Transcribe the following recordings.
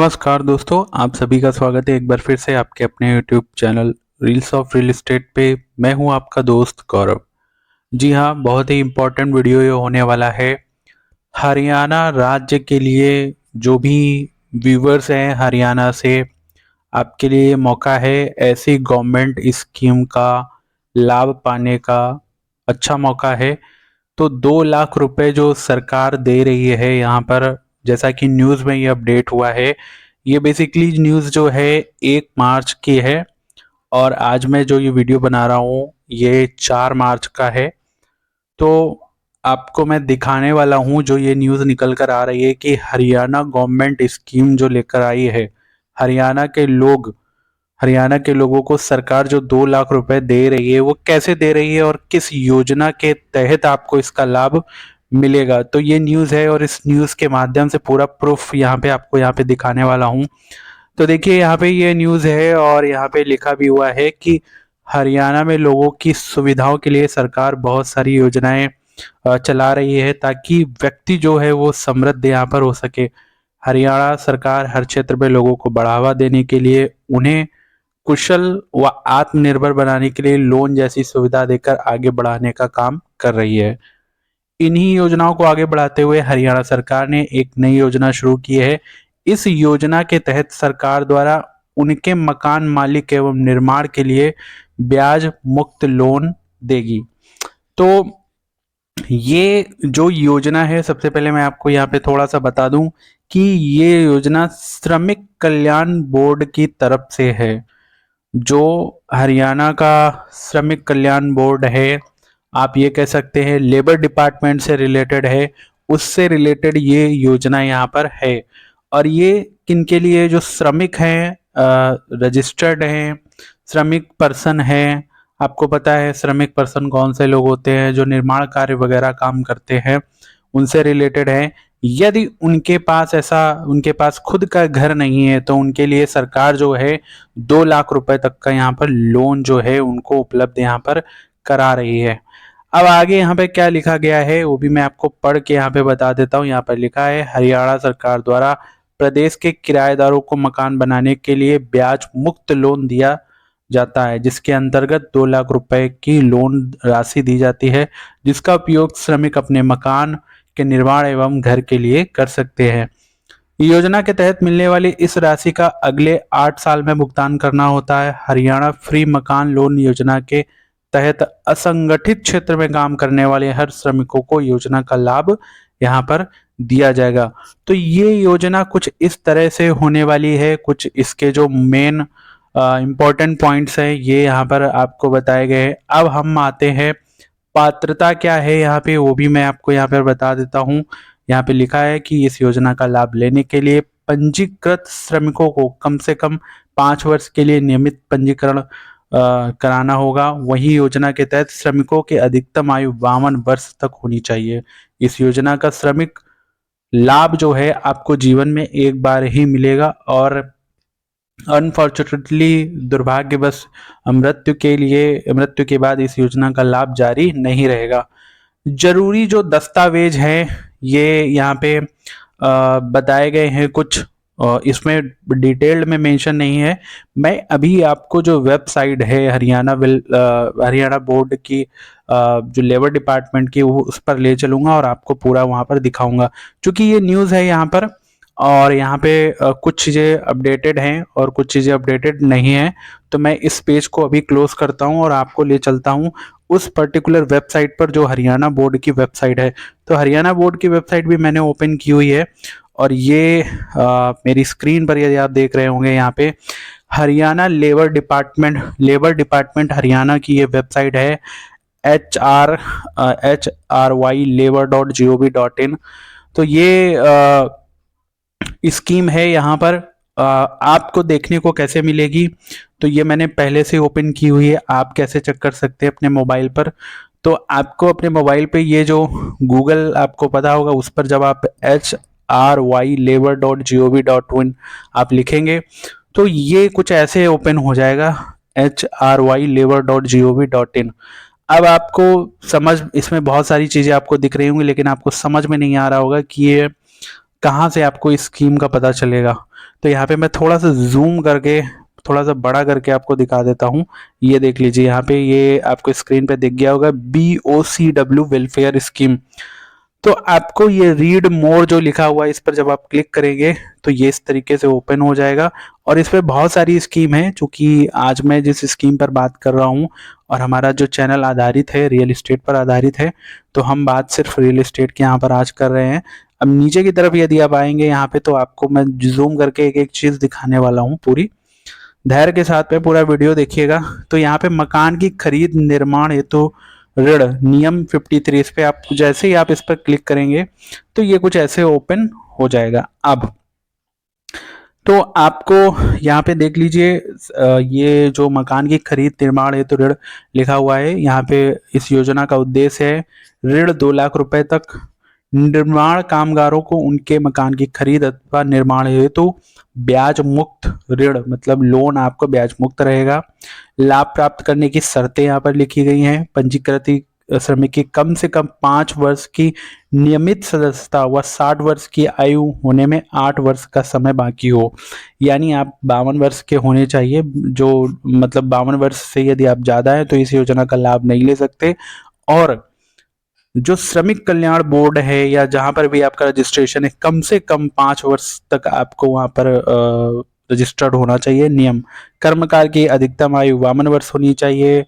नमस्कार दोस्तों, आप सभी का स्वागत है एक बार फिर से आपके अपने YouTube channel reels of real estate पे। मैं हूं आपका दोस्त गौरव। जी हाँ, बहुत ही इम्पोर्टेंट वीडियो ये होने वाला है। हरियाणा राज्य के लिए जो भी व्यूवर्स हैं हरियाणा से, आपके लिए मौका है ऐसी गवर्नमेंट स्कीम का लाभ पाने का। अच्छा मौका है। तो 2 लाख रुपए जो सरकार दे रही है यहाँ पर, जैसा कि न्यूज़ में ये अपडेट हुआ है। ये बेसिकली न्यूज़ जो है 1 मार्च की है, और आज मैं जो ये वीडियो बना रहा हूँ ये 4 मार्च का है। तो आपको मैं दिखाने वाला हूँ जो ये न्यूज़ निकल कर आ रही है कि हरियाणा गवर्नमेंट स्कीम जो लेकर आई है। हरियाणा के लोग हरियाणा के लोगों को सरकार जो 2 लाख रुपए दे रही है वो कैसे दे रही है और किस योजना के तहत आपको इसका लाभ मिलेगा। तो ये न्यूज़ है और इस न्यूज़ के माध्यम से पूरा प्रूफ यहाँ पे दिखाने वाला हूँ। तो देखिए, यहाँ पे ये न्यूज़ है और यहाँ पे लिखा भी हुआ है कि हरियाणा में लोगों की सुविधाओं के लिए सरकार बहुत सारी योजनाएं चला रही है ताकि व्यक्ति जो है वो समृद्ध यहाँ पर हो सके। हरियाणा सरकार हर क्षेत्र में लोगों को बढ़ावा देने के लिए उन्हें कुशल व आत्मनिर्भर बनाने के लिए लोन जैसी सुविधा देकर आगे बढ़ाने का काम कर रही है। इन्हीं योजनाओं को आगे बढ़ाते हुए हरियाणा सरकार ने एक नई योजना शुरू की है। इस योजना के तहत सरकार द्वारा उनके मकान मालिक एवं निर्माण के लिए ब्याज मुक्त लोन देगी। तो ये जो योजना है, सबसे पहले मैं आपको यहाँ पे थोड़ा सा बता दूं कि ये योजना श्रमिक कल्याण बोर्ड की तरफ से है। जो हरियाणा का श्रमिक कल्याण बोर्ड है, आप ये कह सकते हैं लेबर डिपार्टमेंट से रिलेटेड है, उससे रिलेटेड ये योजना यहाँ पर है। और ये किनके लिए, जो श्रमिक हैं, रजिस्टर्ड हैं, श्रमिक पर्सन हैं। आपको पता है श्रमिक पर्सन कौन से लोग होते हैं, जो निर्माण कार्य वगैरह काम करते हैं, उनसे रिलेटेड है। यदि उनके पास खुद का घर नहीं है तो उनके लिए सरकार जो है 2 लाख रुपए तक का यहाँ पर लोन जो है उनको उपलब्ध यहाँ पर करा रही है। अब आगे यहाँ पे क्या लिखा गया है वो भी मैं आपको पढ़ के यहाँ पे बता देता हूँ। यहाँ पर लिखा है, हरियाणा सरकार द्वारा प्रदेश के किराएदारों को मकान बनाने के लिए ब्याज मुक्त लोन दिया जाता है, जिसके अंतर्गत 2 लाख रुपए की लोन राशि दी जाती है, जिसका उपयोग श्रमिक अपने मकान के निर्माण एवं घर के लिए कर सकते हैं। योजना के तहत मिलने वाली इस राशि का अगले 8 साल में भुगतान करना होता है। हरियाणा फ्री मकान लोन योजना के तहत असंगठित क्षेत्र में काम करने वाले हर श्रमिकों को योजना का लाभ यहाँ पर दिया जाएगा। तो ये योजना कुछ इस तरह से होने वाली है। कुछ इसके जो मेन इम्पोर्टेंट पॉइंट्स हैं ये यहाँ पर आपको बताए गए हैं। अब हम आते हैं पात्रता क्या है यहाँ पे, वो भी मैं आपको यहाँ पर बता देता हूँ। यहाँ पे लिखा है कि इस योजना का लाभ लेने के लिए पंजीकृत श्रमिकों को कम से कम 5 वर्ष के लिए नियमित पंजीकरण कराना होगा। वही योजना के तहत श्रमिकों की अधिकतम आयु 52 वर्ष तक होनी चाहिए। इस योजना का श्रमिक लाभ जो है आपको जीवन में एक बार ही मिलेगा और अनफॉर्चुनेटली, दुर्भाग्यवश, मृत्यु के बाद इस योजना का लाभ जारी नहीं रहेगा। जरूरी जो दस्तावेज हैं ये यहाँ पे बताए गए हैं कुछ, इसमें डिटेल्ड में मेंशन नहीं है। मैं अभी आपको जो वेबसाइट है हरियाणा बोर्ड की, जो लेबर डिपार्टमेंट की, वो उस पर ले चलूंगा और आपको पूरा वहाँ पर दिखाऊंगा। क्योंकि ये न्यूज़ है यहाँ पर, और यहाँ पे कुछ चीज़ें अपडेटेड हैं और कुछ चीज़ें अपडेटेड नहीं हैं। तो मैं इस पेज को अभी क्लोज करता हूँ और आपको ले चलता हूँ उस पर्टिकुलर वेबसाइट पर जो हरियाणा बोर्ड की वेबसाइट है। तो हरियाणा बोर्ड की वेबसाइट भी मैंने ओपन की हुई है, और ये मेरी स्क्रीन पर यदि आप देख रहे होंगे यहाँ पे हरियाणा लेबर डिपार्टमेंट हरियाणा की ये वेबसाइट है, HRY labor.gov.in। तो ये स्कीम है। यहाँ पर आपको देखने को कैसे मिलेगी, तो ये मैंने पहले से ओपन की हुई है। आप कैसे चेक कर सकते हैं अपने मोबाइल पर, तो आपको अपने मोबाइल पे ये जो गूगल आपको पता होगा उस पर जब आप HRY labor.gov.in आप लिखेंगे तो ये कुछ ऐसे ओपन हो जाएगा, HRY labor.gov.in। अब आपको इसमें बहुत सारी चीज़ें आपको दिख रही होंगी, लेकिन आपको समझ में नहीं आ रहा होगा कि ये कहाँ से आपको इस स्कीम का पता चलेगा। तो यहाँ पे मैं थोड़ा सा जूम करके थोड़ा सा बड़ा करके आपको दिखा देता हूँ। ये देख लीजिए, यहाँ पे ये आपको स्क्रीन पे दिख गया होगा, BOCW वेलफेयर स्कीम। तो आपको ये रीड मोर जो लिखा हुआ है इस पर जब आप क्लिक करेंगे तो ये इस तरीके से ओपन हो जाएगा। और इस पे बहुत सारी स्कीम है, चूंकि आज मैं जिस स्कीम पर बात कर रहा हूँ और हमारा जो चैनल आधारित है रियल एस्टेट पर आधारित है, तो हम बात सिर्फ रियल एस्टेट की यहाँ पर आज कर रहे हैं। अब नीचे की तरफ यदि आप आएंगे यहाँ पे, तो आपको मैं जूम करके एक एक चीज दिखाने वाला हूँ। पूरी धैर्य के साथ में पूरा वीडियो देखिएगा। तो यहाँ पे मकान की खरीद निर्माण हेतु ऋण नियम 53, इस पे आप जैसे ही आप इस पर क्लिक करेंगे तो ये कुछ ऐसे ओपन हो जाएगा। अब तो आपको यहाँ पे देख लीजिए, ये जो मकान की खरीद निर्माण हेतु ऋण लिखा हुआ है, यहाँ पे इस योजना का उद्देश्य है ऋण 2 लाख रुपए तक निर्माण कामगारों को उनके मकान की खरीद अथवा निर्माण हेतु ब्याज मुक्त ऋण, मतलब लोन आपको ब्याज मुक्त रहेगा। लाभ प्राप्त करने की शर्तें यहाँ पर लिखी गई हैं। पंजीकृत श्रमिक की कम से कम 5 वर्ष की नियमित सदस्यता व 60 वर्ष की आयु होने में 8 वर्ष का समय बाकी हो। यानी आप 52 वर्ष के होने चाहिए, जो मतलब 52 वर्ष से यदि आप ज्यादा है तो इस योजना का लाभ नहीं ले सकते। और जो श्रमिक कल्याण बोर्ड है या जहां पर भी आपका रजिस्ट्रेशन है, कम से कम 5 वर्ष तक आपको वहां पर रजिस्टर्ड होना चाहिए। नियम, कर्मकार की अधिकतम आयु 52 वर्ष होनी चाहिए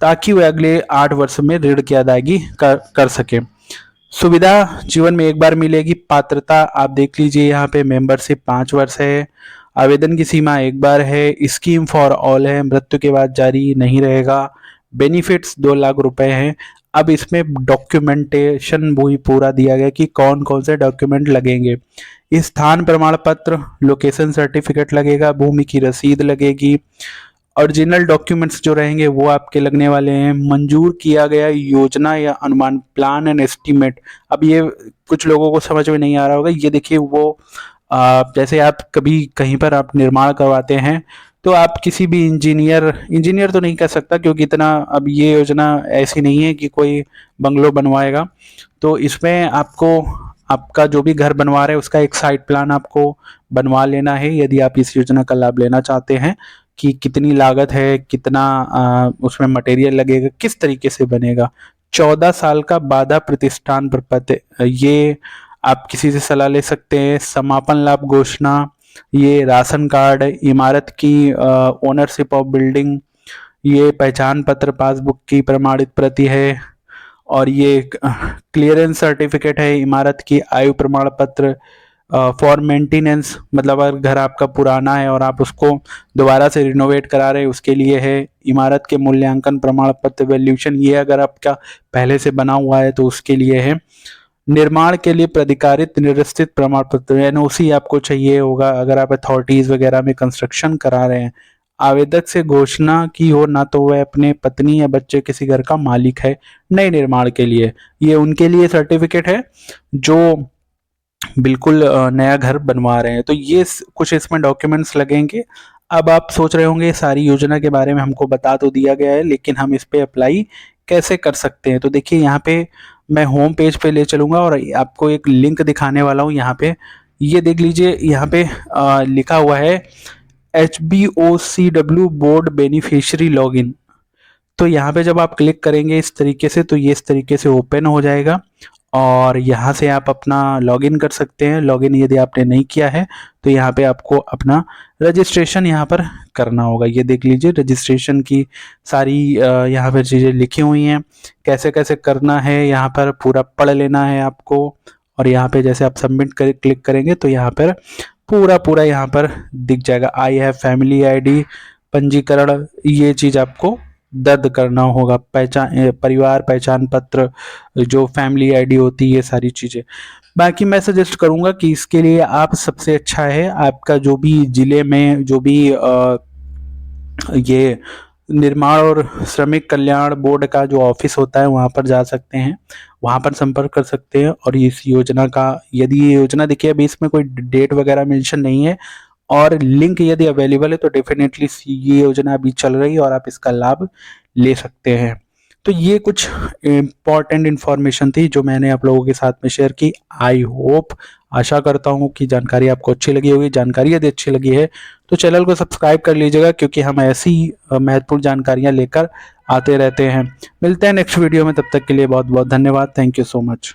ताकि वह अगले 8 वर्ष में ऋण की अदायगी कर सके। सुविधा जीवन में एक बार मिलेगी। पात्रता आप देख लीजिए, यहाँ पे मेंबरशिप 5 वर्ष है। आवेदन की सीमा एक बार है। स्कीम फॉर ऑल है, मृत्यु के बाद जारी नहीं रहेगा। बेनिफिट्स 2 लाख रुपए हैं। अब इसमें डॉक्यूमेंटेशन भी पूरा दिया गया कि कौन कौन से डॉक्यूमेंट लगेंगे। स्थान प्रमाण पत्र, लोकेशन सर्टिफिकेट लगेगा, भूमि की रसीद लगेगी। ओरिजिनल डॉक्यूमेंट्स जो रहेंगे वो आपके लगने वाले हैं। मंजूर किया गया योजना या अनुमान, प्लान एंड एस्टीमेट। अब ये कुछ लोगों को समझ में नहीं आ रहा होगा, ये देखिए वो जैसे आप कभी कहीं पर आप निर्माण करवाते हैं तो आप किसी भी इंजीनियर तो नहीं कह सकता क्योंकि इतना अब ये योजना ऐसी नहीं है कि कोई बंगलो बनवाएगा। तो इसमें आपको आपका जो भी घर बनवा रहे हैं उसका एक साइट प्लान आपको बनवा लेना है यदि आप इस योजना का लाभ लेना चाहते हैं, कि कितनी लागत है, कितना उसमें मटेरियल लगेगा, किस तरीके से बनेगा। 14 साल का बाधा प्रतिष्ठान प्रपत्र, ये आप किसी से सलाह ले सकते हैं। समापन लाभ घोषणा, ये राशन कार्ड, इमारत की ओनरशिप ऑफ बिल्डिंग, ये पहचान पत्र, पासबुक की प्रमाणित प्रति है। और ये क्लियरेंस सर्टिफिकेट है, इमारत की आयु प्रमाण पत्र। फॉर मेंटेनेंस, मतलब अगर घर आपका पुराना है और आप उसको दोबारा से रिनोवेट करा रहे हैं उसके लिए है। इमारत के मूल्यांकन प्रमाण पत्र, वैल्यूएशन, ये अगर आपका पहले से बना हुआ है तो उसके लिए है। निर्माण के लिए प्राधिकारित निरस्थित प्रमाण पत्र, एनओसी आपको चाहिए होगा अगर आप अथॉरिटीज वगैरह में कंस्ट्रक्शन करा रहे हैं। आवेदक से घोषणा की हो ना तो वह अपने पत्नी या बच्चे किसी घर का मालिक है नए निर्माण के लिए, ये उनके लिए सर्टिफिकेट है जो बिल्कुल नया घर बनवा रहे हैं। तो ये कुछ इसमें डॉक्यूमेंट्स लगेंगे। अब आप सोच रहे होंगे सारी योजना के बारे में हमको बता तो दिया गया है, लेकिन हम इस पे अप्लाई कैसे कर सकते हैं। तो देखिए यहाँ पे मैं होम पेज पे ले चलूंगा और आपको एक लिंक दिखाने वाला हूँ। यहाँ पे ये देख लीजिए, यहाँ पे लिखा हुआ है HBOCW बोर्ड बेनिफिशियरी लॉगिन। तो यहाँ पे जब आप क्लिक करेंगे इस तरीके से, तो ये इस तरीके से ओपन हो जाएगा और यहाँ से आप अपना लॉगिन कर सकते हैं। लॉगिन यदि आपने नहीं किया है तो यहाँ पे आपको अपना रजिस्ट्रेशन यहाँ पर करना होगा। ये देख लीजिए रजिस्ट्रेशन की सारी यहाँ पर चीज़ें लिखी हुई हैं, कैसे कैसे करना है यहाँ पर पूरा पढ़ लेना है आपको। और यहाँ पे जैसे आप सबमिट कर क्लिक करेंगे तो यहाँ पर पूरा यहाँ पर दिख जाएगा। आई हैव फैमिली आईडी, पंजीकरण, ये चीज़ आपको दर्ज करना होगा। पहचान, परिवार पहचान पत्र, जो फैमिली आईडी होती है, ये सारी चीज़ें। बाकी मैं सजेस्ट करूंगा कि इसके लिए आप सबसे अच्छा है आपका जो भी जिले में जो भी ये निर्माण और श्रमिक कल्याण बोर्ड का जो ऑफिस होता है वहां पर जा सकते हैं, वहां पर संपर्क कर सकते हैं। और इस योजना का यदि ये योजना देखिए अभी इसमें कोई डेट वगैरह मेंशन नहीं है और लिंक यदि अवेलेबल है तो डेफिनेटली ये योजना अभी चल रही है और आप इसका लाभ ले सकते हैं। तो ये कुछ इम्पॉर्टेंट इन्फॉर्मेशन थी जो मैंने आप लोगों के साथ में शेयर की। आई होप आशा करता हूँ कि जानकारी आपको अच्छी लगी होगी। जानकारी यदि अच्छी लगी है तो चैनल को सब्सक्राइब कर लीजिएगा, क्योंकि हम ऐसी महत्वपूर्ण जानकारियां लेकर आते रहते हैं। मिलते हैं नेक्स्ट वीडियो में, तब तक के लिए बहुत बहुत धन्यवाद। Thank you so much.